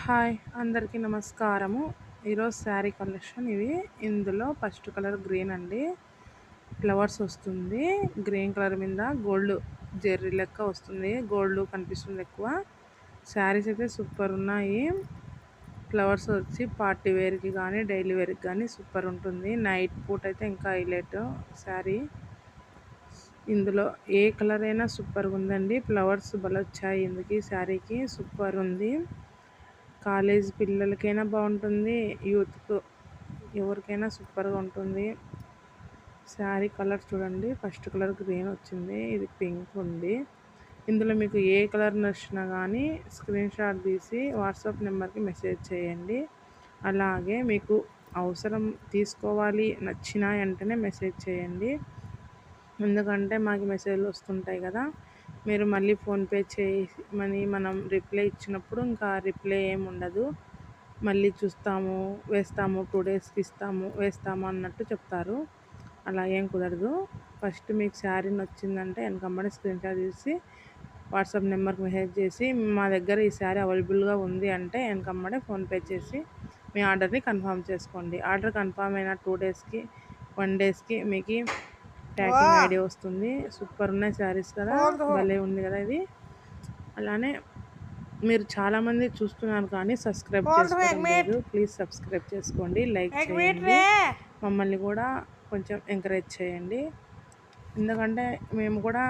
Hi అందరికీ నమస్కారము. ఈరోజు శారీ కలెక్షన్ ఇవి. ఇందులో ఫస్ట్ కలర్ గ్రీన్ అండి. ఫ్లవర్స్ వస్తుంది. గ్రీన్ కలర్ మీద గోల్డ్ జెర్రీ లెక్క వస్తుంది. గోల్డ్ కనిపిస్తుంది ఎక్కువ. శారీస్ అయితే సూపర్ ఉన్నాయి. ఫ్లవర్స్ వచ్చి పార్టీ వేర్కి కానీ డైలీ వేర్కి కానీ సూపర్ ఉంటుంది. నైట్ పూట అయితే ఇంకా హైలైట్ శారీ. ఇందులో ఏ కలర్ అయినా సూపర్గా ఉందండి. ఫ్లవర్స్ భలే వచ్చాయి. ఇందుకు శారీకి సూపర్ ఉంది. కాలేజ్ పిల్లలకైనా బాగుంటుంది, యూత్కు ఎవరికైనా సూపర్గా ఉంటుంది. శారీ కలర్ చూడండి, ఫస్ట్ కలర్ గ్రీన్ వచ్చింది, ఇది పింక్ ఉంది. ఇందులో మీకు ఏ కలర్ నచ్చినా కానీ స్క్రీన్ షాట్ తీసి వాట్సాప్ నెంబర్కి మెసేజ్ చేయండి. అలాగే మీకు అవసరం తీసుకోవాలి నచ్చిన వెంటనే మెసేజ్ చేయండి. ఎందుకంటే మాకు మెసేజ్లు వస్తుంటాయి కదా, మీరు మళ్ళీ ఫోన్పే చేసి మనం రిప్లై ఇచ్చినప్పుడు ఇంకా రిప్లై ఏమి ఉండదు. మళ్ళీ చూస్తాము, వేస్తాము, 2 డేస్కి ఇస్తాము, వేస్తాము అన్నట్టు చెప్తారు. అలా ఏం కుదరదు. ఫస్ట్ మీకు శారీ నచ్చిందంటే వెనకమ్మడి స్క్రీన్ షాట్ తీసి వాట్సాప్ నెంబర్కి మెసేజ్ చేసి మా దగ్గర ఈ శారీ అవైలబుల్గా ఉంది అంటే వెనకమ్మడే ఫోన్పే చేసి మీ ఆర్డర్ని కన్ఫర్మ్ చేసుకోండి. ఆర్డర్ కన్ఫర్మ్ అయిన 2 డేస్కి 1 డేస్కి మీకు ట్రాకింగ్ ఐడి వస్తుంది. సూపర్ ఉన్నాయి శారీస్ కదా, భలే ఉంది కదా ఇది. అలానే మీరు చాలామంది చూస్తున్నారు కానీ సబ్స్క్రైబ్ చేసుకోవడం లేదు. ప్లీజ్ సబ్స్క్రైబ్ చేసుకోండి, లైక్ చేయండి, మమ్మల్ని కూడా కొంచెం ఎంకరేజ్ చేయండి. ఎందుకంటే మేము కూడా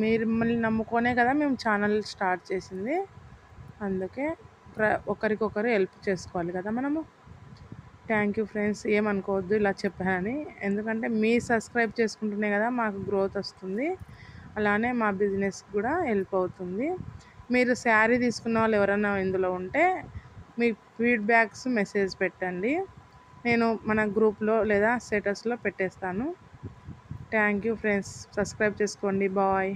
మిమ్మల్ని నమ్ముకొనే కదా మేము ఛానల్ స్టార్ట్ చేసింది. అందుకే ఒకరికొకరు హెల్ప్ చేసుకోవాలి కదా మనము. థ్యాంక్ యూ ఫ్రెండ్స్, ఏమనుకోవద్దు ఇలా చెప్పానని. ఎందుకంటే మీ సబ్స్క్రైబ్ చేసుకుంటూనే కదా మాకు గ్రోత్ వస్తుంది. అలానే మా బిజినెస్ కూడా హెల్ప్ అవుతుంది. మీరు శారీ తీసుకున్న వాళ్ళు ఎవరైనా ఇందులో ఉంటే మీ ఫీడ్బ్యాక్స్ మెసేజ్ పెట్టండి. నేను మన గ్రూప్లో లేదా స్టేటస్లో పెట్టేస్తాను. థ్యాంక్ యూ ఫ్రెండ్స్, సబ్స్క్రైబ్ చేసుకోండి. బాయ్.